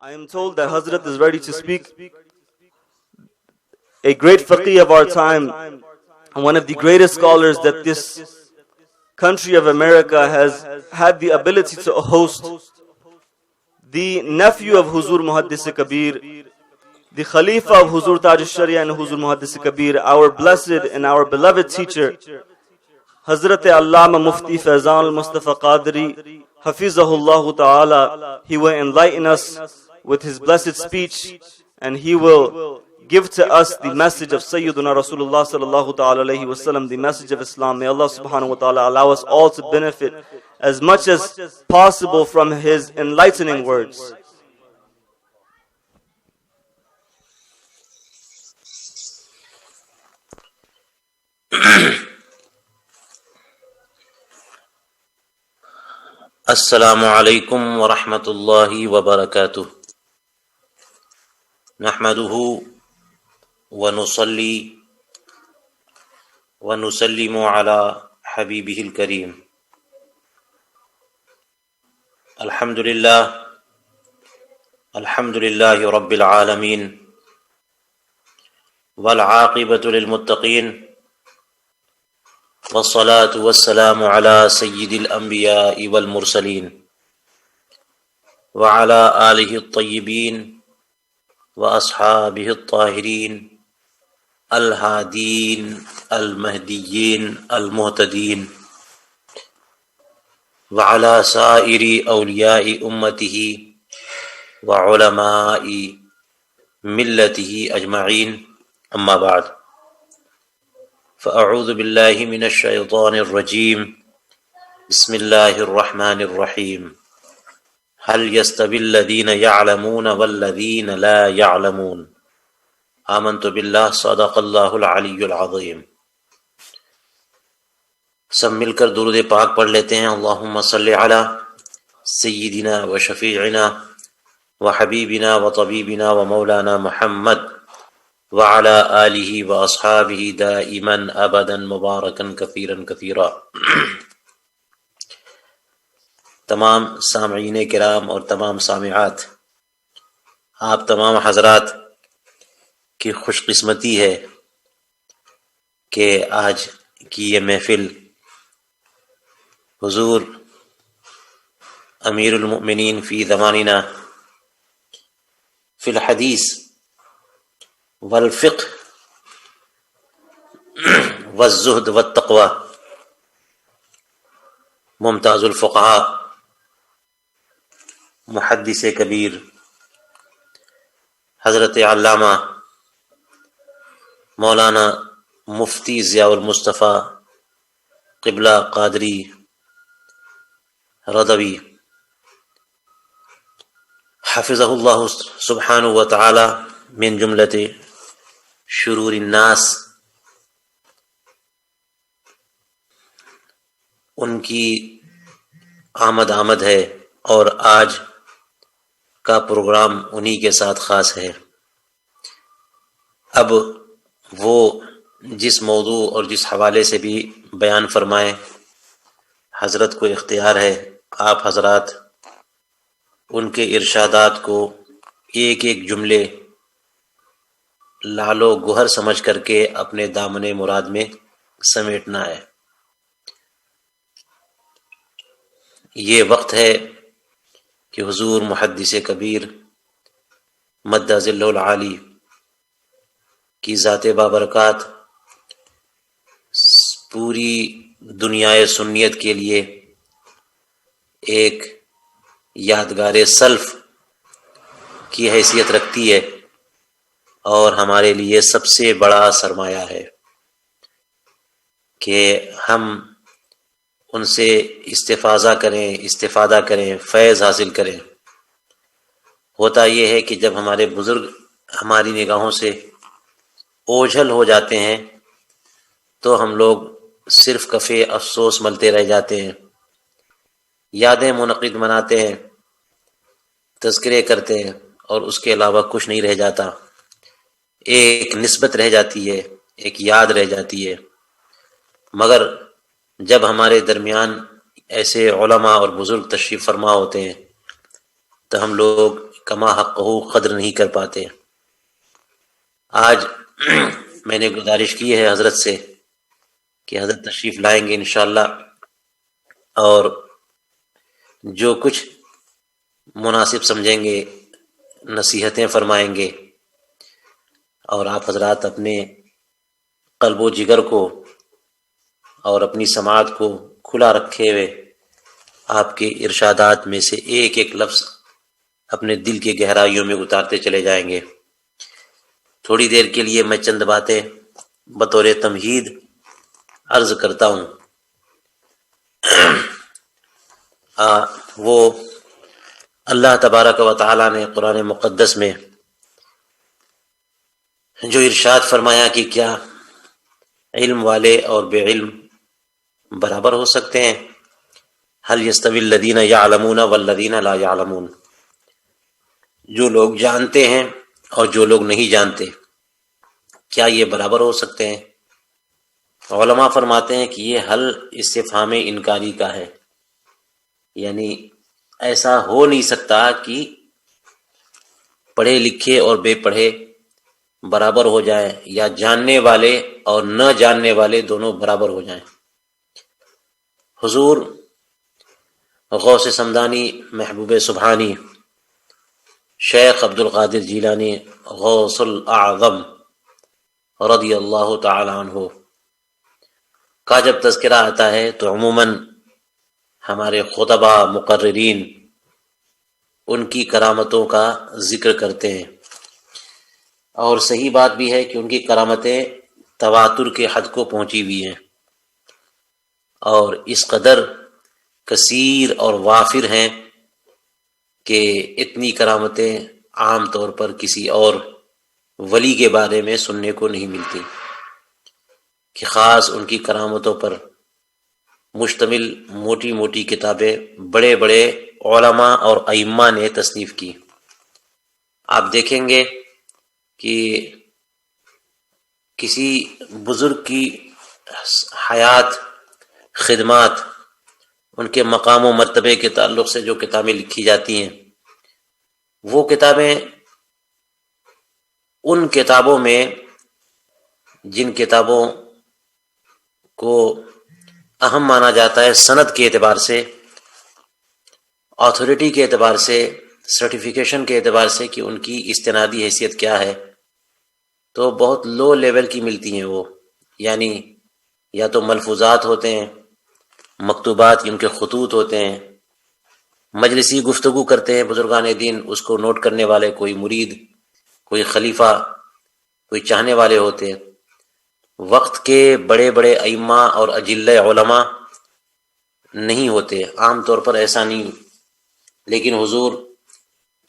I am told that Hazrat is ready to speak. A great faqih of our time, and one of the greatest scholars that this country of America has had the ability to host, the nephew of Huzur Muhaddis Kabir, the Khalifa of Huzur Taj al-Sharia and Huzur Muhaddis Kabir, our blessed and our beloved teacher, Hazrat Allama Mufti Faizan al-Mustafa Qadri, Hafizahullah Ta'ala. He will enlighten us with his blessed speech, and he will give to us the message of Sayyiduna Rasulullah sallallahu ta'ala alayhi wa sallam, the message of Islam. May Allah subhanahu wa ta'ala allow us all to benefit as much as possible from his enlightening words. السلام علیکم ورحمۃ اللہ وبرکاتہ نحمده ونصلی ونسلم علی حبیبہ الکریم الحمد للہ رب العالمین والعاقبۃ للمتقین والصلاة والسلام على سید الانبیاء والمرسلین وعلى آلہ الطیبین واصحابہ الطاہرین الہادین المہدیین المہتدین وعلى سائر اولیاء امتہ وعلماء ملتہ اجمعین اما بعد فأعوذ باللہ من الشیطان الرجیم بسم اللہ الرحمن الرحیم هل يستوي الذین يعلمون والذین لا يعلمون آمنت باللہ صدق اللہ العلی العظیم۔ سب مل کر درود پاک پڑھ لیتے ہیں۔ اللہم صلی علی سیدنا و شفیعنا و حبیبنا و طبیبنا و مولانا محمد وعلى آلہ واصحابہ دائما ابدا مبارکا کثیرا کثیرا۔ تمام سامعین کرام اور تمام سامعات، آپ تمام حضرات کی خوش قسمتی ہے کہ آج کی یہ محفل حضور امیر المؤمنین فی زماننا فی الحدیث والفقہ والزہد والتقوی، ممتاز الفقہاء محدث کبیر حضرت علامہ مولانا مفتی ضیاء المصطفیٰ قبلہ قادری رضوی حفظہ اللہ سبحانہ و تعالی من جملت شرور الناس، ان کی آمد ہے اور آج کا پروگرام انہی کے ساتھ خاص ہے۔ اب وہ جس موضوع اور جس حوالے سے بھی بیان فرمائیں، حضرت کو اختیار ہے، آپ حضرات ان کے ارشادات کو ایک ایک جملے لعل و گوہر سمجھ کر کے اپنے دامن مراد میں سمیٹنا ہے۔ یہ وقت ہے کہ حضور محدث کبیر مد ظلہ العالی کی ذات بابرکات پوری دنیائے سنیت کے لیے ایک یادگار سلف کی حیثیت رکھتی ہے اور ہمارے لیے سب سے بڑا سرمایہ ہے کہ ہم ان سے استفادہ کریں، فیض حاصل کریں۔ ہوتا یہ ہے کہ جب ہمارے بزرگ ہماری نگاہوں سے اوجھل ہو جاتے ہیں تو ہم لوگ صرف کفِ افسوس ملتے رہ جاتے ہیں، یادیں منعقد مناتے ہیں، تذکرے کرتے ہیں، اور اس کے علاوہ کچھ نہیں رہ جاتا۔ ایک نسبت رہ جاتی ہے، ایک یاد رہ جاتی ہے۔ مگر جب ہمارے درمیان ایسے علماء اور بزرگ تشریف فرما ہوتے ہیں تو ہم لوگ کما حقہ قدر نہیں کر پاتے۔ آج میں نے گزارش کی ہے حضرت سے کہ حضرت تشریف لائیں گے انشاءاللہ، اور جو کچھ مناسب سمجھیں گے نصیحتیں فرمائیں گے، اور آپ حضرات اپنے قلب و جگر کو اور اپنی سماعت کو کھلا رکھے ہوئے آپ کے ارشادات میں سے ایک ایک لفظ اپنے دل کے گہرائیوں میں اتارتے چلے جائیں گے۔ تھوڑی دیر کے لیے میں چند باتیں بطور تمہید عرض کرتا ہوں۔ وہ اللہ تبارک و تعالی نے قرآن مقدس میں جو ارشاد فرمایا کہ کیا علم والے اور بے علم برابر ہو سکتے ہیں؟ هل يستوي الذين يعلمون والذين لا يعلمون، جو لوگ جانتے ہیں اور جو لوگ نہیں جانتے، کیا یہ برابر ہو سکتے ہیں؟ علماء فرماتے ہیں کہ یہ حل استفہام انکاری کا ہے، یعنی ایسا ہو نہیں سکتا کہ پڑھے لکھے اور بے پڑھے برابر ہو جائیں، یا جاننے والے اور نہ جاننے والے دونوں برابر ہو جائیں۔ حضور غوث سمدانی محبوب سبحانی شیخ عبد القادر جیلانی غوث الاعظم رضی اللہ تعالی عنہ کا جب تذکرہ آتا ہے تو عموماً ہمارے خطبہ مقررین ان کی کرامتوں کا ذکر کرتے ہیں، اور صحیح بات بھی ہے کہ ان کی کرامتیں تواتر کے حد کو پہنچی ہوئی ہیں، اور اس قدر کثیر اور وافر ہیں کہ اتنی کرامتیں عام طور پر کسی اور ولی کے بارے میں سننے کو نہیں ملتی، کہ خاص ان کی کرامتوں پر مشتمل موٹی موٹی کتابیں بڑے بڑے علماء اور ائمہ نے تصنیف کی۔ آپ دیکھیں گے کہ کسی بزرگ کی حیات، خدمات، ان کے مقام و مرتبے کے تعلق سے جو کتابیں لکھی جاتی ہیں، وہ کتابیں ان کتابوں میں جن کتابوں کو اہم مانا جاتا ہے سند کے اعتبار سے، اتھارٹی کے اعتبار سے، سرٹیفیکیشن کے اعتبار سے کہ ان کی استنادی حیثیت کیا ہے، تو بہت لو لیول کی ملتی ہیں وہ، یعنی یا تو ملفوظات ہوتے ہیں، مکتوبات ان کے خطوط ہوتے ہیں، مجلسی گفتگو کرتے ہیں بزرگان دین، اس کو نوٹ کرنے والے کوئی مرید، کوئی خلیفہ، کوئی چاہنے والے ہوتے ہیں۔ وقت کے بڑے بڑے ائمہ اور اجلہ علماء نہیں ہوتے، عام طور پر ایسا نہیں، لیکن حضور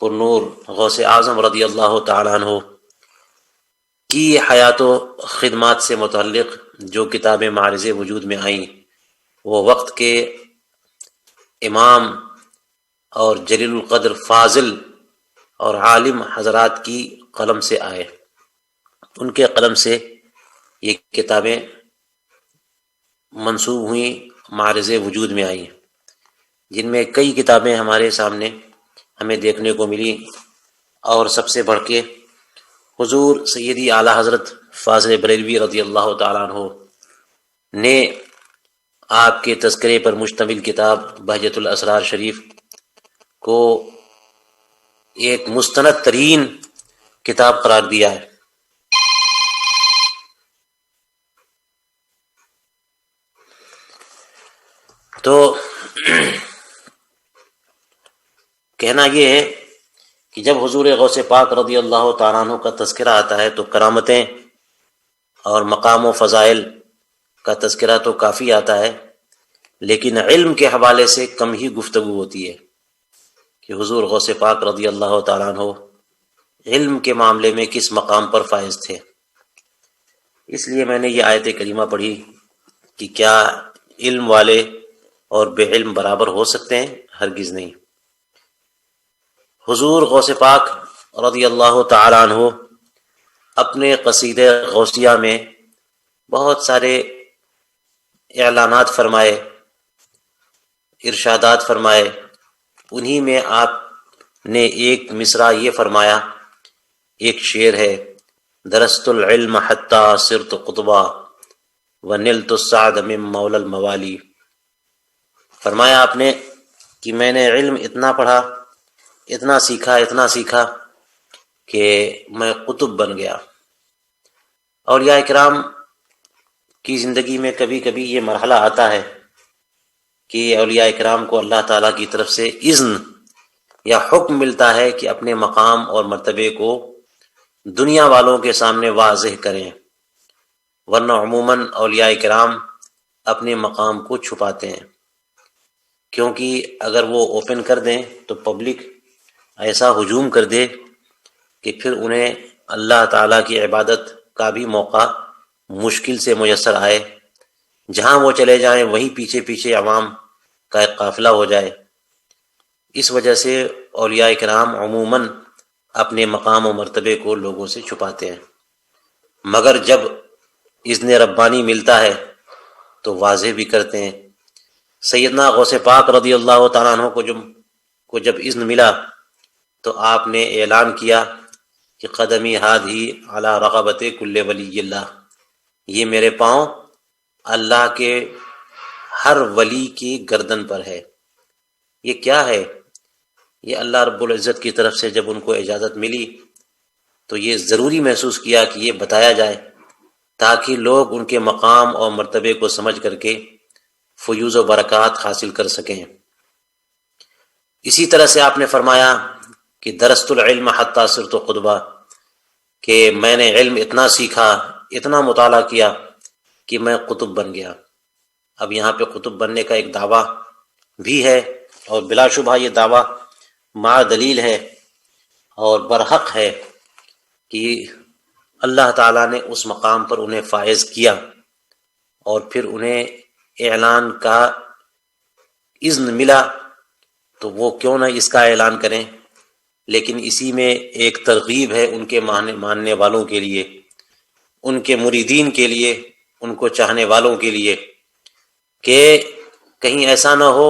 پر نور غوث اعظم رضی اللہ تعالیٰ عنہ کی حیات و خدمات سے متعلق جو کتابیں معرض وجود میں آئیں، وہ وقت کے امام اور جلیل القدر فاضل اور عالم حضرات کی قلم سے آئے، ان کے قلم سے یہ کتابیں منسوب ہوئیں، معرض وجود میں آئیں، جن میں کئی کتابیں ہمارے سامنے ہمیں دیکھنے کو ملی، اور سب سے بڑھ کے حضور سیدی اعلیٰ حضرت فاضل بریلوی رضی اللہ تعالیٰ عنہ نے آپ کے تذکرے پر مشتمل کتاب بہجت الاسرار شریف کو ایک مستند ترین کتاب قرار دیا ہے۔ تو کہنا یہ ہے کہ جب حضور غوث پاک رضی اللہ تعالیٰ عنہ کا تذکرہ آتا ہے تو کرامتیں اور مقام و فضائل کا تذکرہ تو کافی آتا ہے، لیکن علم کے حوالے سے کم ہی گفتگو ہوتی ہے کہ حضور غوث پاک رضی اللہ تعالیٰ عنہ علم کے معاملے میں کس مقام پر فائز تھے۔ اس لیے میں نے یہ آیت کریمہ پڑھی کہ کیا علم والے اور بے علم برابر ہو سکتے ہیں؟ ہرگز نہیں۔ حضور غوث پاک رضی اللہ تعالیٰ عنہ اپنے قصیدہ غوثیہ میں بہت سارے اعلانات فرمائے، ارشادات فرمائے، انہی میں آپ نے ایک مصرع یہ فرمایا، ایک شعر ہے، درست العلم حتی صرت قطبا ونلت السعد من مولا الموالی. فرمایا آپ نے کہ میں نے علم اتنا پڑھا، اتنا سیکھا کہ میں قطب بن گیا. اولیاء کرام کی زندگی میں کبھی کبھی یہ مرحلہ آتا ہے کہ اولیاء کرام کو اللہ تعالیٰ کی طرف سے اذن یا حکم ملتا ہے کہ اپنے مقام اور مرتبے کو دنیا والوں کے سامنے واضح کریں، ورنہ عموماً اولیاء کرام اپنے مقام کو چھپاتے ہیں، کیونکہ اگر وہ اوپن کر دیں تو پبلک ایسا ہجوم کر دے کہ پھر انہیں اللہ تعالیٰ کی عبادت کا بھی موقع مشکل سے میسر آئے. جہاں وہ چلے جائیں وہیں پیچھے پیچھے عوام کا ایک قافلہ ہو جائے. اس وجہ سے اولیاء کرام عموماً اپنے مقام و مرتبے کو لوگوں سے چھپاتے ہیں، مگر جب اذن ربانی ملتا ہے تو واضح بھی کرتے ہیں. سیدنا غوث پاک رضی اللہ تعالیٰ عنہ کو جب اذن ملا تو آپ نے اعلان کیا کہ قدمی ہادھی علی رغبت کل ولی اللہ، یہ میرے پاؤں اللہ کے ہر ولی کی گردن پر ہے. یہ کیا ہے؟ یہ اللہ رب العزت کی طرف سے جب ان کو اجازت ملی تو یہ ضروری محسوس کیا کہ یہ بتایا جائے تاکہ لوگ ان کے مقام اور مرتبے کو سمجھ کر کے فیوز و برکات حاصل کر سکیں. اسی طرح سے آپ نے فرمایا کہ درست العلم حتی صرت قطبا، کہ میں نے علم اتنا سیکھا، اتنا مطالعہ کیا کہ میں قطب بن گیا. اب یہاں پہ قطب بننے کا ایک دعویٰ بھی ہے، اور بلا شبہ یہ دعویٰ مع دلیل ہے اور برحق ہے کہ اللہ تعالیٰ نے اس مقام پر انہیں فائز کیا، اور پھر انہیں اعلان کا اذن ملا تو وہ کیوں نہ اس کا اعلان کریں. لیکن اسی میں ایک ترغیب ہے ان کے ماننے والوں کے لیے، ان کے مریدین کے لیے، ان کو چاہنے والوں کے لیے، کہ کہیں ایسا نہ ہو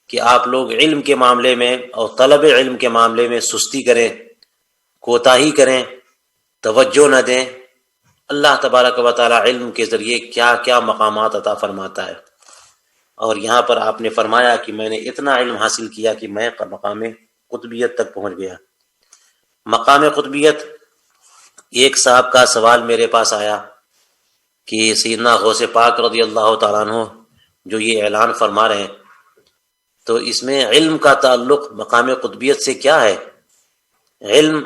کہ آپ لوگ علم کے معاملے میں اور طلب علم کے معاملے میں سستی کریں، کوتاہی کریں، توجہ نہ دیں. اللہ تبارک و تعالی علم کے ذریعے کیا کیا مقامات عطا فرماتا ہے. اور یہاں پر آپ نے فرمایا کہ میں نے اتنا علم حاصل کیا کہ میں مقام قطبیت تک پہنچ گیا. مقام قطبیت، ایک صاحب کا سوال میرے پاس آیا کہ سیدنا غوث پاک رضی اللہ تعالیٰ عنہ جو یہ اعلان فرما رہے ہیں تو اس میں علم کا تعلق مقام قطبیت سے کیا ہے؟ علم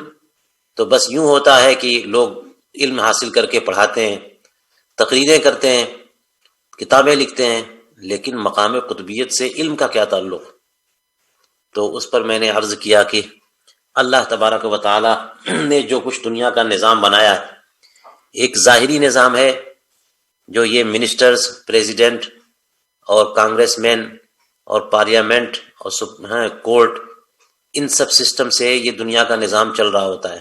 تو بس یوں ہوتا ہے کہ لوگ علم حاصل کر کے پڑھاتے ہیں، تقریریں کرتے ہیں، کتابیں لکھتے ہیں، لیکن مقام قطبیت سے علم کا کیا تعلق؟ تو اس پر میں نے عرض کیا کہ اللہ تبارک و تعالی نے جو کچھ دنیا کا نظام بنایا ہے، ایک ظاہری نظام ہے جو یہ منسٹرز، پریزیڈنٹ اور کانگریس مین اور پارلیمنٹ اور کورٹ، ان سب سسٹم سے یہ دنیا کا نظام چل رہا ہوتا ہے.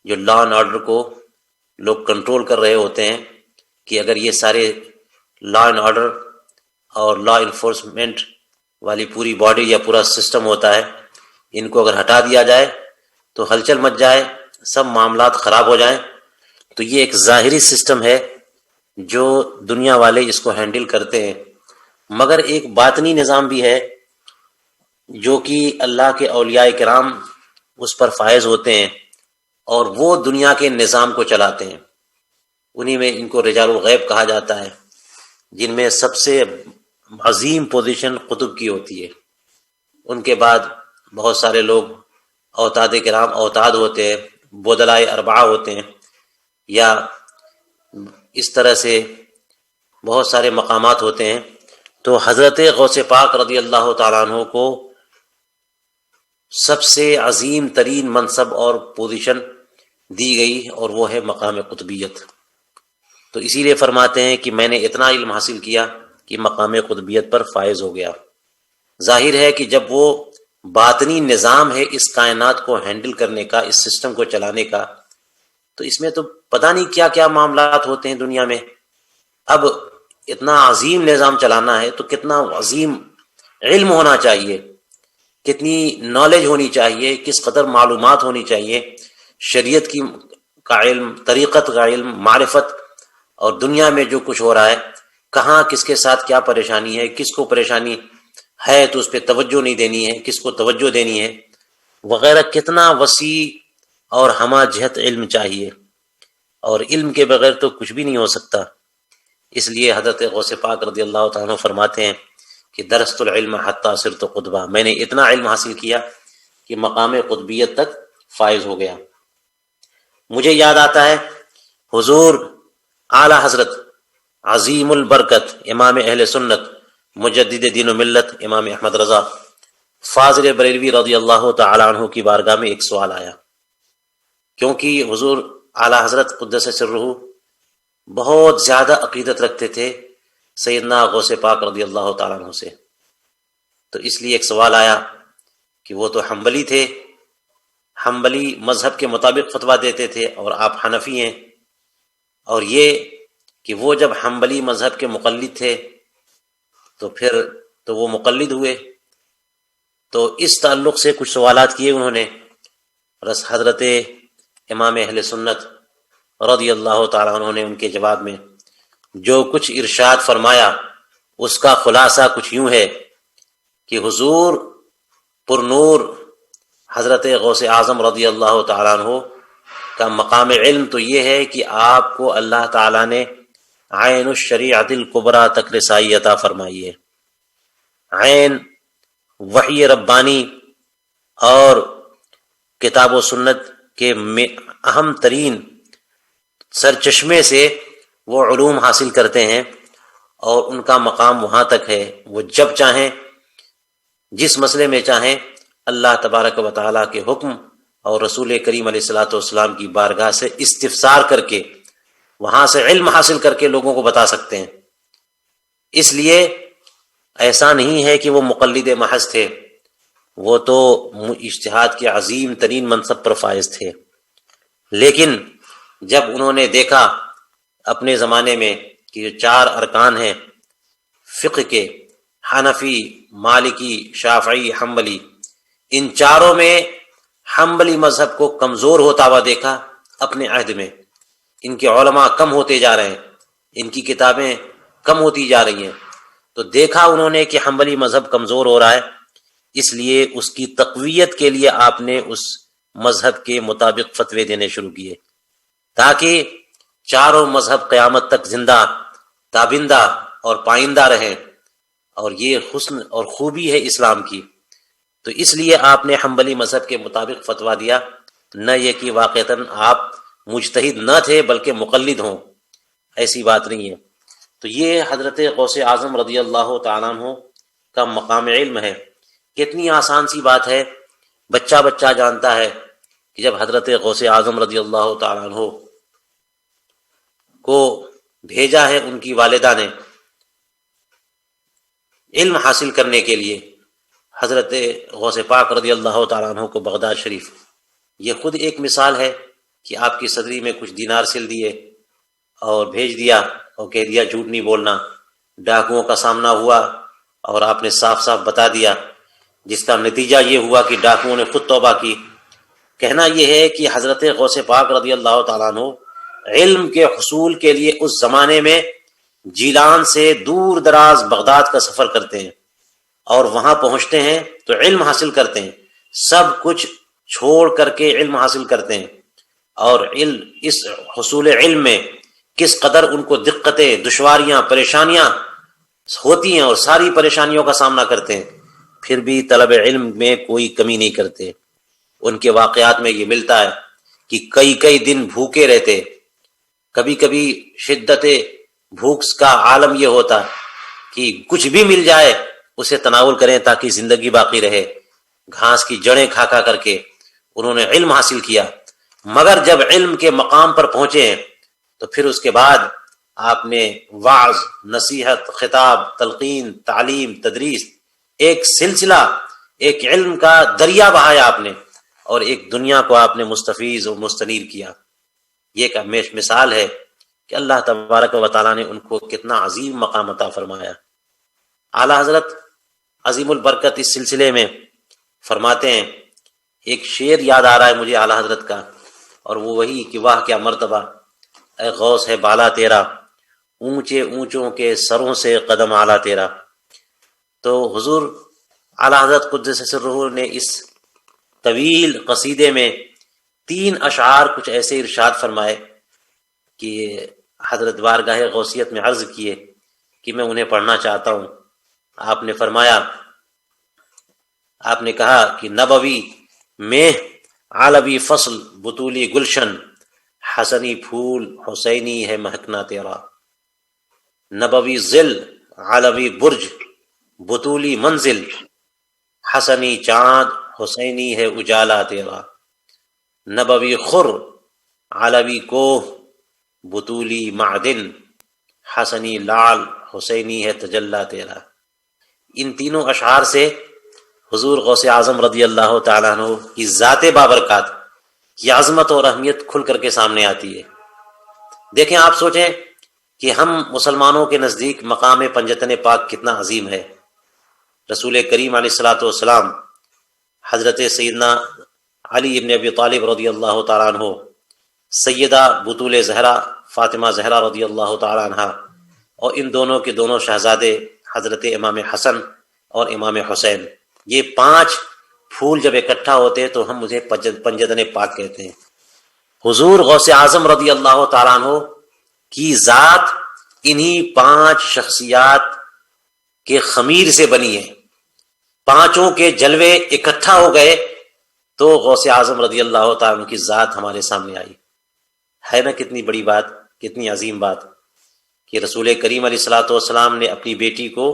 جو لا اینڈ آرڈر کو لوگ کنٹرول کر رہے ہوتے ہیں کہ اگر یہ سارے لا اینڈ آرڈر اور لا انفورسمنٹ والی پوری باڈی یا پورا سسٹم ہوتا ہے، ان کو اگر ہٹا دیا جائے تو ہلچل مچ جائے، سب معاملات خراب ہو جائیں. تو یہ ایک ظاہری سسٹم ہے جو دنیا والے اس کو ہینڈل کرتے ہیں، مگر ایک باطنی نظام بھی ہے جو کہ اللہ کے اولیاء کرام اس پر فائز ہوتے ہیں اور وہ دنیا کے نظام کو چلاتے ہیں. انہی میں ان کو رجال الغیب کہا جاتا ہے، جن میں سب سے عظیم پوزیشن قطب کی ہوتی ہے. ان کے بعد بہت سارے لوگ اوتاد کرام اوتاد ہوتے ہیں، بدلائے اربعہ ہوتے ہیں، یا اس طرح سے بہت سارے مقامات ہوتے ہیں. تو حضرت غوث پاک رضی اللہ تعالیٰ عنہ کو سب سے عظیم ترین منصب اور پوزیشن دی گئی، اور وہ ہے مقام قطبیت. تو اسی لیے فرماتے ہیں کہ میں نے اتنا علم حاصل کیا کہ مقام قطبیت پر فائز ہو گیا. ظاہر ہے کہ جب وہ باطنی نظام ہے اس کائنات کو ہینڈل کرنے کا، اس سسٹم کو چلانے کا، تو اس میں تو پتہ نہیں کیا کیا معاملات ہوتے ہیں دنیا میں. اب اتنا عظیم نظام چلانا ہے تو کتنا عظیم علم ہونا چاہیے، کتنی نالج ہونی چاہیے، کس قدر معلومات ہونی چاہیے، شریعت کا علم، طریقت کا علم، معرفت، اور دنیا میں جو کچھ ہو رہا ہے، کہاں کس کے ساتھ کیا پریشانی ہے، کس کو پریشانی ہے تو اس پہ توجہ نہیں دینی ہے، کس کو توجہ دینی ہے وغیرہ، کتنا وسیع اور ہمہ جہت علم چاہیے، اور علم کے بغیر تو کچھ بھی نہیں ہو سکتا۔ اس لیے حضرت غوث پاک رضی اللہ تعالیٰ عنہ فرماتے ہیں کہ درست العلم حتی صرت قطبہ، میں نے اتنا علم حاصل کیا کہ مقام قطبیت تک فائز ہو گیا۔ مجھے یاد آتا ہے حضور اعلی حضرت عظیم البرکت امام اہل سنت مجدد دین و ملت امام احمد رضا فاضل بریلوی رضی اللہ تعالی عنہ کی بارگاہ میں ایک سوال آیا، کیونکہ حضور اعلی حضرت قدس سرہ بہت زیادہ عقیدت رکھتے تھے سیدنا غوث پاک رضی اللہ تعالیٰ عنہ سے، تو اس لیے ایک سوال آیا کہ وہ تو حنبلی تھے، حنبلی مذہب کے مطابق فتویٰ دیتے تھے، اور آپ حنفی ہیں، اور یہ کہ وہ جب حنبلی مذہب کے مقلد تھے تو پھر تو وہ مقلد ہوئے، تو اس تعلق سے کچھ سوالات کیے انہوں نے۔ رس حضرت امام اہل سنت رضی اللہ تعالیٰ عنہ نے ان کے جواب میں جو کچھ ارشاد فرمایا اس کا خلاصہ کچھ یوں ہے کہ حضور پر نور حضرت غوث اعظم رضی اللہ تعالیٰ عنہ کا مقام علم تو یہ ہے کہ آپ کو اللہ تعالیٰ نے عین الشریعت الکبریٰ تک رسائی عطا فرمائی ہے، عین وحی ربانی اور کتاب و سنت کے اہم ترین سرچشمے سے وہ علوم حاصل کرتے ہیں، اور ان کا مقام وہاں تک ہے، وہ جب چاہیں جس مسئلے میں چاہیں اللہ تبارک و تعالیٰ کے حکم اور رسول کریم علیہ الصلوۃ والسلام کی بارگاہ سے استفسار کر کے وہاں سے علم حاصل کر کے لوگوں کو بتا سکتے ہیں۔ اس لیے ایسا نہیں ہے کہ وہ مقلد محض تھے، وہ تو اجتہاد کے عظیم ترین منصب پر فائز تھے، لیکن جب انہوں نے دیکھا اپنے زمانے میں کہ جو 4 ارکان ہیں فقہ کے، حنفی، مالکی، شافعی، حنبلی، ان چاروں میں حنبلی مذہب کو کمزور ہوتا ہوا دیکھا اپنے عہد میں، ان کے علماء کم ہوتے جا رہے ہیں، ان کی کتابیں کم ہوتی جا رہی ہیں، تو دیکھا انہوں نے کہ حنبلی مذہب کمزور ہو رہا ہے، اس لیے اس کی تقویت کے لیے آپ نے اس مذہب کے مطابق فتوے دینے شروع کیے تاکہ چاروں مذہب قیامت تک زندہ، تابندہ اور پائندہ رہیں، اور یہ حسن اور خوبی ہے اسلام کی۔ تو اس لیے آپ نے حنبلی مذہب کے مطابق فتویٰ دیا، نہ یہ کہ واقعتاً آپ مجتہد نہ تھے بلکہ مقلد ہوں، ایسی بات نہیں ہے۔ تو یہ حضرت غوث اعظم رضی اللہ تعالیٰ عنہ کا مقام علم ہے۔ کتنی آسان سی بات ہے، بچہ جانتا ہے کہ جب حضرت غوث اعظم رضی اللہ تعالیٰ عنہ کو بھیجا ہے ان کی والدہ نے علم حاصل کرنے کے لیے حضرت غوث پاک رضی اللہ تعالیٰ عنہ کو بغداد شریف، یہ خود ایک مثال ہے کہ آپ کی صدری میں کچھ دینار سل دیے اور بھیج دیا اور کہہ دیا جھوٹ نہیں بولنا، ڈاکوؤں کا سامنا ہوا اور آپ نے صاف صاف بتا دیا، جس کا نتیجہ یہ ہوا کہ ڈاکوؤں نے خود توبہ کی۔ کہنا یہ ہے کہ حضرت غوث پاک رضی اللہ تعالیٰ عنہ علم کے حصول کے لیے اس زمانے میں جیلان سے دور دراز بغداد کا سفر کرتے ہیں، اور وہاں پہنچتے ہیں تو علم حاصل کرتے ہیں، سب کچھ چھوڑ کر کے علم حاصل کرتے ہیں، اور اس حصول علم میں کس قدر ان کو دقتیں، دشواریاں، پریشانیاں ہوتی ہیں، اور ساری پریشانیوں کا سامنا کرتے ہیں، پھر بھی طلب علم میں کوئی کمی نہیں کرتے۔ ان کے واقعات میں یہ ملتا ہے کہ کئی دن بھوکے رہتے، کبھی کبھی شدت بھوک کا عالم یہ ہوتا کہ کچھ بھی مل جائے اسے تناول کریں تاکہ زندگی باقی رہے، گھاس کی جڑیں کھا کر کے انہوں نے علم حاصل کیا، مگر جب علم کے مقام پر پہنچے ہیں تو پھر اس کے بعد آپ نے وعظ، نصیحت، خطاب، تلقین، تعلیم، تدریس، ایک سلسلہ، ایک علم کا دریا بہایا آپ نے، اور ایک دنیا کو آپ نے مستفیض اور مستنیر کیا۔ یہ ایک مثال ہے کہ اللہ تبارک و تعالیٰ نے ان کو کتنا عظیم مقام عطا فرمایا۔ اعلیٰ حضرت عظیم البرکت اس سلسلے میں فرماتے ہیں ایک شعر یاد آ رہا ہے مجھے اعلیٰ حضرت کا، اور وہ وہی کہ واہ کیا مرتبہ اے غوث ہے بالا تیرا، اونچے اونچوں کے سروں سے قدم اعلیٰ تیرا۔ تو حضور اعلیٰ حضرت قدس سرہ نے اس طویل قصیدے میں 3 اشعار کچھ ایسے ارشاد فرمائے کہ حضرت بارگاہ غوثیت میں عرض کیے کہ میں انہیں پڑھنا چاہتا ہوں۔ آپ نے فرمایا، آپ نے کہا کہ نبوی میں عالوی فصل بطولی گلشن، حسنی پھول حسینی ہے مہکنا تیرا، نبوی ظل عالوی برج بطولی منزل، حسنی چاند حسینی ہے اجالا تیرا، نبوی خر عالوی کوہ بطولی معدن، حسنی لال حسینی ہے تجلا تیرا۔ ان تینوں اشعار سے حضور غوث اعظم رضی اللہ تعالیٰ عنہ کی ذات بابرکات کی عظمت اور اہمیت کھل کر کے سامنے آتی ہے۔ دیکھیں، آپ سوچیں کہ ہم مسلمانوں کے نزدیک مقام پنجتن پاک کتنا عظیم ہے۔ رسول کریم علیہ الصلوۃ والسلام، حضرت سیدنا علی ابن ابی طالب رضی اللہ تعالیٰ عنہ، سیدہ بطول زہرا فاطمہ زہرا رضی اللہ تعالیٰ عنہ، اور ان دونوں کے دونوں شہزادے حضرت امام حسن اور امام حسین، یہ 5 پھول جب اکٹھا ہوتے تو ہم مجھے پنجتن پاک کہتے ہیں۔ حضور غوث اعظم رضی اللہ تعالیٰ عنہ کی ذات انہی 5 شخصیات کے خمیر سے بنی ہے۔ 5 کے جلوے اکٹھا ہو گئے تو غوث اعظم رضی اللہ تعالیٰ عنہ کی ذات ہمارے سامنے آئی۔ ہے نا کتنی بڑی بات، کتنی عظیم بات کہ رسول کریم علیہ الصلوۃ والسلام نے اپنی بیٹی کو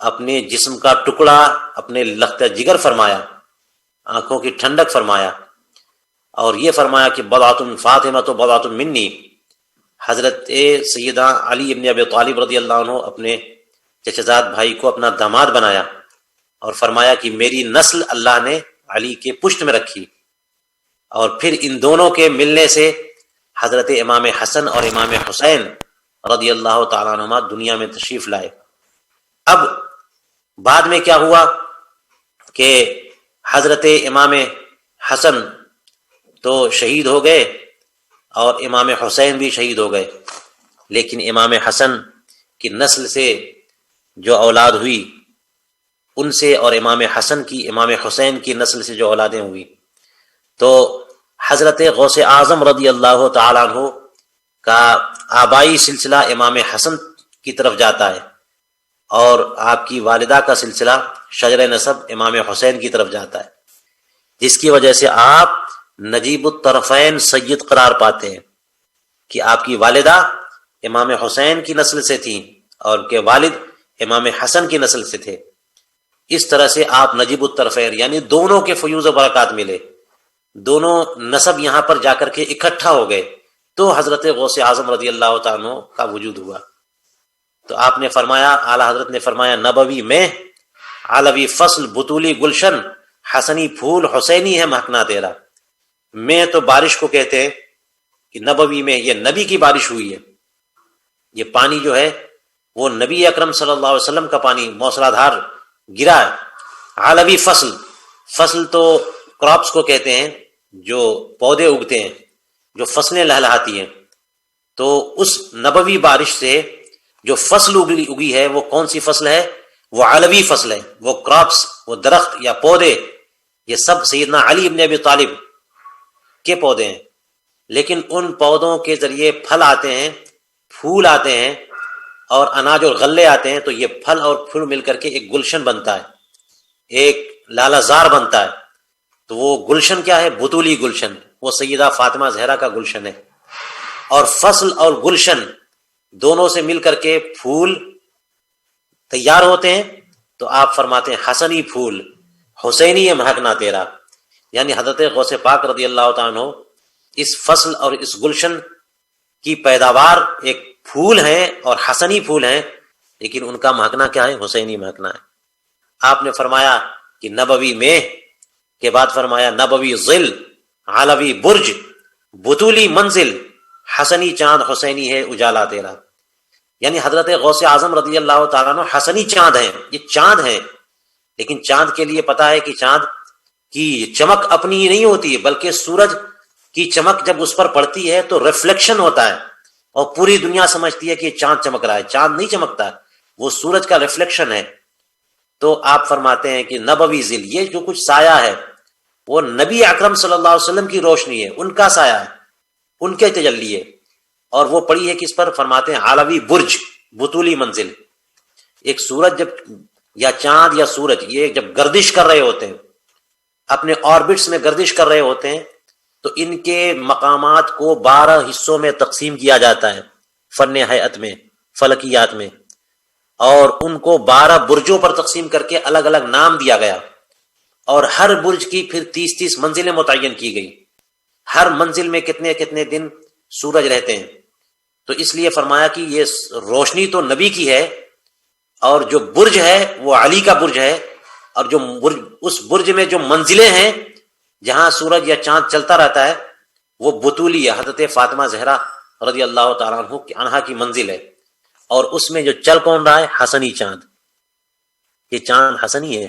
اپنے جسم کا ٹکڑا، اپنے لخت جگر فرمایا، آنکھوں کی ٹھنڈک فرمایا، اور یہ فرمایا کہ بضعۃ فاطمہ تو بضعۃ منی۔ حضرت سیدہ علی ابن ابی طالب رضی اللہ عنہ اپنے چچزاد بھائی کو اپنا داماد بنایا اور فرمایا کہ میری نسل اللہ نے علی کے پشت میں رکھی، اور پھر ان دونوں کے ملنے سے حضرت امام حسن اور امام حسین رضی اللہ تعالیٰ عنہما دنیا میں تشریف لائے۔ اب بعد میں کیا ہوا کہ حضرت امام حسن تو شہید ہو گئے اور امام حسین بھی شہید ہو گئے، لیکن امام حسن کی نسل سے جو اولاد ہوئی ان سے، اور امام حسن کی، امام حسین کی نسل سے جو اولادیں ہوئی، تو حضرت غوث اعظم رضی اللہ تعالیٰ عنہ کا آبائی سلسلہ امام حسن کی طرف جاتا ہے، اور آپ کی والدہ کا سلسلہ شجر نسب امام حسین کی طرف جاتا ہے، جس کی وجہ سے آپ نجیب الطرفین سید قرار پاتے ہیں کہ آپ کی والدہ امام حسین کی نسل سے تھیں اور ان کے والد امام حسن کی نسل سے تھے۔ اس طرح سے آپ نجیب الطرفین، یعنی دونوں کے فیوز و برکات ملے، دونوں نسب یہاں پر جا کر کے اکٹھا ہو گئے تو حضرت غوث اعظم رضی اللہ تعالیٰ عنہ کا وجود ہوا۔ تو آپ نے فرمایا، اعلیٰ حضرت نے فرمایا، نبوی میں عالوی فصل بطولی گلشن، حسنی پھول حسینی ہے مہکنا تیرا۔ میں تو بارش کو کہتے ہیں کہ نبوی میں یہ نبی کی بارش ہوئی ہے، یہ پانی جو ہے وہ نبی اکرم صلی اللہ علیہ وسلم کا پانی موسلا دھار گرا ہے۔ عالوی فصل، فصل تو کراپس کو کہتے ہیں جو پودے اگتے ہیں، جو فصلیں لہلہاتی ہیں، تو اس نبوی بارش سے جو فصل اگی ہے وہ کون سی فصل ہے؟ وہ عالوی فصل ہے، وہ کراپس، وہ درخت یا پودے، یہ سب سیدنا علی ابن ابی طالب کے پودے ہیں، لیکن ان پودوں کے ذریعے پھل آتے ہیں، پھول آتے ہیں، اور اناج اور غلے آتے ہیں، تو یہ پھل اور پھول مل کر کے ایک گلشن بنتا ہے، ایک لالہ زار بنتا ہے۔ تو وہ گلشن کیا ہے؟ بطولی گلشن، وہ سیدہ فاطمہ زہرا کا گلشن ہے۔ اور فصل اور گلشن دونوں سے مل کر کے پھول تیار ہوتے ہیں، تو آپ فرماتے ہیں حسنی پھول حسینی مہکنا تیرا، یعنی حضرت غوث پاک رضی اللہ تعالیٰ عنہ اس فصل اور اس گلشن کی پیداوار ایک پھول ہیں اور حسنی پھول ہیں، لیکن ان کا مہکنا کیا ہے؟ حسینی مہکنا ہے۔ آپ نے فرمایا کہ نبوی میں کے بعد فرمایا نبوی ظل عالوی برج بطولی منزل، حسنی چاند حسینی ہے اجالا تیرا، یعنی حضرت غوث اعظم رضی اللہ تعالیٰ عنہ حسنی چاند ہیں، یہ چاند ہیں، لیکن چاند کے لیے پتا ہے کہ چاند کی چمک اپنی ہی نہیں ہوتی ہے، بلکہ سورج کی چمک جب اس پر پڑتی ہے تو ریفلیکشن ہوتا ہے، اور پوری دنیا سمجھتی ہے کہ یہ چاند چمک رہا ہے. چاند نہیں چمکتا، وہ سورج کا ریفلیکشن ہے. تو آپ فرماتے ہیں کہ نبوی ظل، یہ جو کچھ سایہ ہے وہ نبی اکرم صلی اللہ علیہ وسلم کی روشنی ہے، ان کا سایہ ہے، ان کے تجلی ہے. اور وہ پڑی ہے کس پر؟ فرماتے ہیں عالوی برج، بطولی منزل. ایک سورج جب، یا چاند یا سورج، یہ جب گردش کر رہے ہوتے ہیں، اپنے آربٹس میں گردش کر رہے ہوتے ہیں، تو ان کے مقامات کو 12 حصوں میں تقسیم کیا جاتا ہے فن ہیئت میں، فلکیات میں، اور ان کو 12 برجوں پر تقسیم کر کے الگ الگ نام دیا گیا. اور ہر برج کی پھر 30 منزلیں متعین کی گئی، ہر منزل میں کتنے کتنے دن سورج رہتے ہیں. تو اس لیے فرمایا کہ یہ روشنی تو نبی کی ہے، اور جو برج ہے وہ علی کا برج ہے، اور جو برج، اس برج میں جو منزلیں ہیں جہاں سورج یا چاند چلتا رہتا ہے، وہ بطولی ہے، حضرت فاطمہ زہرا رضی اللہ تعالیٰ عنہا کی منزل ہے. اور اس میں جو چل کون رہا ہے؟ حسنی چاند. یہ چاند حسنی ہے،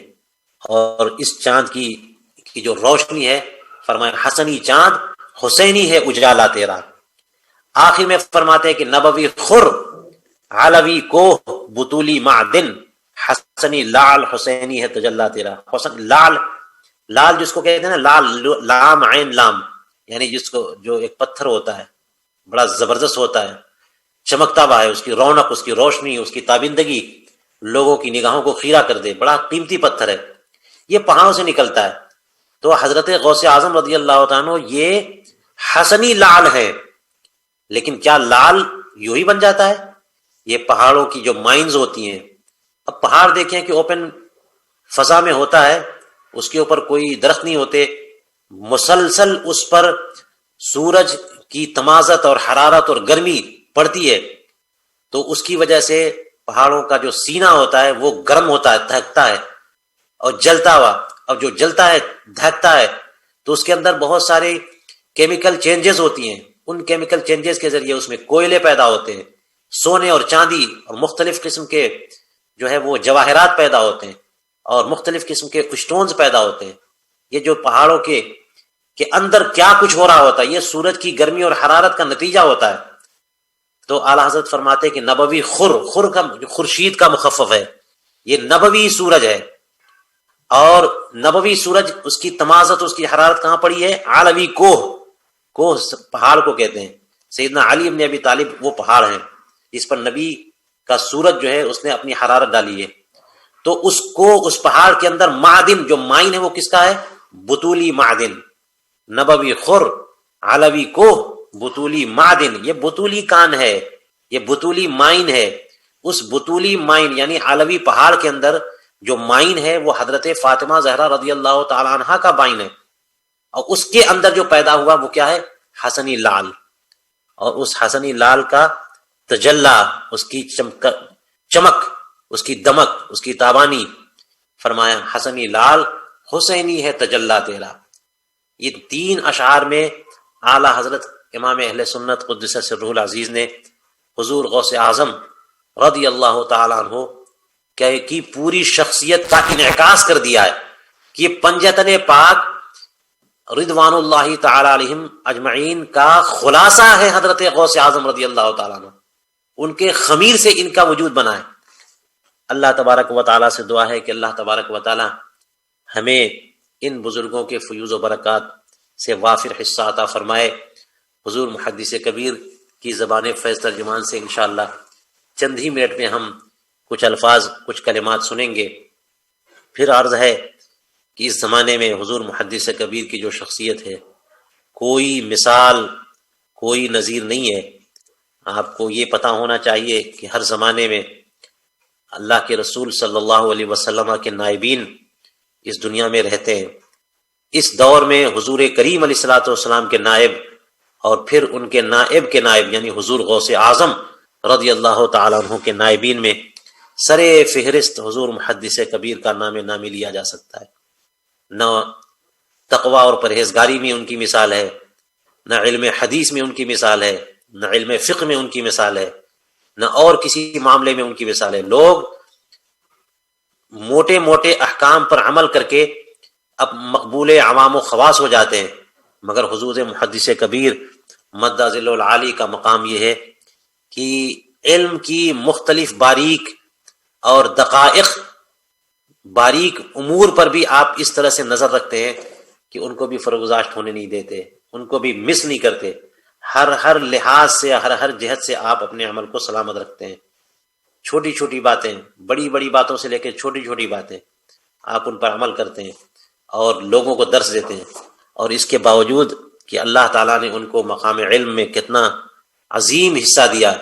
اور اس چاند کی جو روشنی ہے، فرمایا حسنی چاند حسینی ہے اجالا تیرا. آخر میں فرماتے ہیں کہ نبوی خر علوی کوہ بطولی معدن حسنی لال حسینی ہے تجلا تیرا. حسن لال، لال جس کو کہتے ہیں نا، لال، لام عین لام، یعنی جس کو، جو ایک پتھر ہوتا ہے بڑا زبردست ہوتا ہے، چمکتا ہوا ہے، اس کی رونق، اس کی روشنی، اس کی تابندگی لوگوں کی نگاہوں کو خیرہ کر دے، بڑا قیمتی پتھر ہے، یہ پہاڑوں سے نکلتا ہے. تو حضرت غوث اعظم رضی اللہ تعالیٰ عنہ یہ حسنی لال ہے. لیکن کیا لال یوں ہی بن جاتا ہے؟ یہ پہاڑوں کی جو مائنز ہوتی ہیں، اب پہاڑ دیکھیں کہ اوپن فضا میں ہوتا ہے، اس کے اوپر کوئی درخت نہیں ہوتے، مسلسل اس پر سورج کی تمازت اور حرارت اور گرمی پڑتی ہے، تو اس کی وجہ سے پہاڑوں کا جو سینہ ہوتا ہے وہ گرم ہوتا ہے، دھکتا ہے اور جلتا ہوا. اور جو جلتا ہے، دھکتا ہے، تو اس کے اندر بہت سارے کیمیکل چینجز ہوتی ہیں. ان کیمیکل چینجز کے ذریعے اس میں کوئلے پیدا ہوتے ہیں، سونے اور چاندی اور مختلف قسم کے جو ہے وہ جواہرات پیدا ہوتے ہیں، اور مختلف قسم کے اسٹونز پیدا ہوتے ہیں. یہ جو پہاڑوں کے اندر کیا کچھ ہو رہا ہوتا ہے، یہ سورج کی گرمی اور حرارت کا نتیجہ ہوتا ہے. تو اعلیٰ حضرت فرماتے ہیں کہ نبوی خر کا، جو خورشید کا مخفف ہے، یہ نبوی سورج ہے. اور نبوی سورج، اس کی تمازت، اس کی حرارت کہاں پڑی ہے؟ عالوی کوہ پہاڑ کو کہتے ہیں. سیدنا علی ابن ابی طالب وہ پہاڑ ہیں جس پر نبی کا سورج جو ہے اس نے اپنی حرارت ڈالی ہے. تو اس کو، اس پہاڑ کے اندر معدن، جو مائن ہے وہ کس کا ہے؟ بطولی معدن. نبوی خر علوی کوہ بطولی معدن. یہ بطولی کان ہے، یہ بطولی مائن ہے. اس بطولی مائن یعنی علوی پہاڑ کے اندر جو مائن ہے وہ حضرت فاطمہ زہرا رضی اللہ تعالی عنہا کا مائن ہے، اور اس کے اندر جو پیدا ہوا وہ کیا ہے؟ حسنی لال. اور اس حسنی لال کا تجلا، اس کی چمک، اس کی دمک، اس کی تابانی، فرمایا حسنی لال حسینی ہے تجلا تیرا. یہ 3 اشعار میں اعلی حضرت امام اہل سنت قدس سرہ العزیز نے حضور غوث اعظم رضی اللہ تعالی عنہ کی پوری شخصیت کا انعکاس کر دیا ہے کہ یہ پنجتن پاک رضوان اللہ تعالی علیہم اجمعین کا خلاصہ ہے. حضرت غوث اعظم رضی اللہ تعالیٰ عنہ، ان کے خمیر سے ان کا وجود بنا ہے. اللہ تبارک و تعالیٰ سے دعا ہے کہ اللہ تبارک و تعالیٰ ہمیں ان بزرگوں کے فیوز و برکات سے وافر حصہ عطا فرمائے. حضور محدث کبیر کی زبان فیض ترجمان سے انشاءاللہ چند ہی منٹ میں ہم کچھ الفاظ، کچھ کلمات سنیں گے. پھر عرض ہے کہ اس زمانے میں حضور محدث کبیر کی جو شخصیت ہے، کوئی مثال، کوئی نظیر نہیں ہے. آپ کو یہ پتہ ہونا چاہیے کہ ہر زمانے میں اللہ کے رسول صلی اللہ علیہ وسلم کے نائبین اس دنیا میں رہتے ہیں. اس دور میں حضور کریم علیہ الصلوۃ والسلام کے نائب، اور پھر ان کے نائب کے نائب یعنی حضور غوث اعظم رضی اللہ تعالیٰ عنہ کے نائبین میں سر فہرست حضور محدث کبیر کا نام نامی لیا جا سکتا ہے. نہ تقوی اور پرہیزگاری میں ان کی مثال ہے، نہ علم حدیث میں ان کی مثال ہے، نہ علم فقہ میں ان کی مثال ہے، نہ اور کسی معاملے میں ان کی مثال ہے. لوگ موٹے موٹے احکام پر عمل کر کے اب مقبول عوام و خواص ہو جاتے ہیں، مگر حضور محدث کبیر مد ذل العالی کا مقام یہ ہے کہ علم کی مختلف باریک اور دقائق باریک امور پر بھی آپ اس طرح سے نظر رکھتے ہیں کہ ان کو بھی فروگزاشت ہونے نہیں دیتے، ان کو بھی مس نہیں کرتے، ہر لحاظ سے ہر جہت سے آپ اپنے عمل کو سلامت رکھتے ہیں۔ چھوٹی چھوٹی باتیں، بڑی بڑی باتوں سے لے کے چھوٹی چھوٹی باتیں آپ ان پر عمل کرتے ہیں اور لوگوں کو درس دیتے ہیں، اور اس کے باوجود کہ اللہ تعالیٰ نے ان کو مقام علم میں کتنا عظیم حصہ دیا،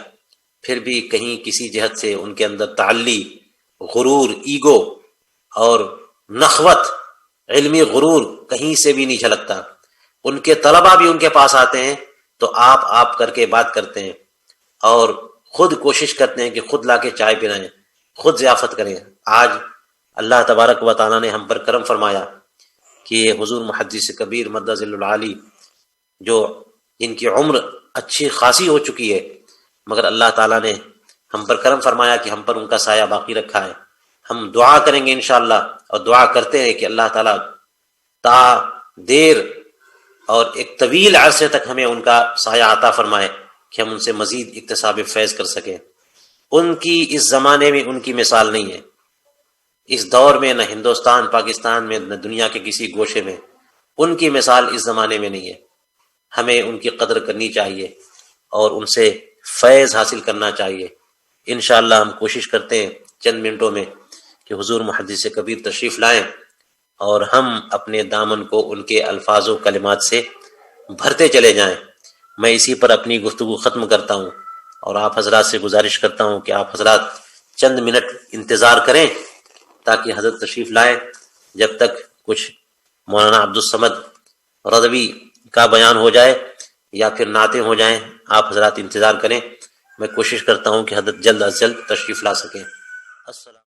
پھر بھی کہیں کسی جہت سے ان کے اندر تعلی، غرور، ایگو اور نخوت، علمی غرور کہیں سے بھی نہیں جھلکتا۔ ان کے طلبہ بھی ان کے پاس آتے ہیں تو آپ کر کے بات کرتے ہیں اور خود کوشش کرتے ہیں کہ خود لا کے چائے پلائیں، خود ضیافت کریں۔ آج اللہ تبارک و تعالیٰ نے ہم پر کرم فرمایا کہ حضور محدث کبیر مد ذل العالی جو ان کی عمر اچھی خاصی ہو چکی ہے، مگر اللہ تعالیٰ نے ہم پر کرم فرمایا کہ ہم پر ان کا سایہ باقی رکھا ہے۔ ہم دعا کریں گے انشاءاللہ، اور دعا کرتے ہیں کہ اللہ تعالیٰ تا دیر اور ایک طویل عرصے تک ہمیں ان کا سایہ عطا فرمائے کہ ہم ان سے مزید اکتساب فیض کر سکیں۔ ان کی اس زمانے میں ان کی مثال نہیں ہے، اس دور میں نہ ہندوستان پاکستان میں نہ دنیا کے کسی گوشے میں ان کی مثال اس زمانے میں نہیں ہے۔ ہمیں ان کی قدر کرنی چاہیے اور ان سے فیض حاصل کرنا چاہیے۔ انشاءاللہ ہم کوشش کرتے ہیں چند منٹوں میں کہ حضور محدث کبیر تشریف لائیں اور ہم اپنے دامن کو ان کے الفاظ و کلمات سے بھرتے چلے جائیں۔ میں اسی پر اپنی گفتگو ختم کرتا ہوں اور آپ حضرات سے گزارش کرتا ہوں کہ آپ حضرات چند منٹ انتظار کریں تاکہ حضرت تشریف لائیں۔ جب تک کچھ مولانا عبدالصمد رضوی کا بیان ہو جائے یا پھر نعتیں ہو جائیں، آپ حضرات انتظار کریں۔ میں کوشش کرتا ہوں کہ حضرت جلد از جلد تشریف لا سکیں۔ السلام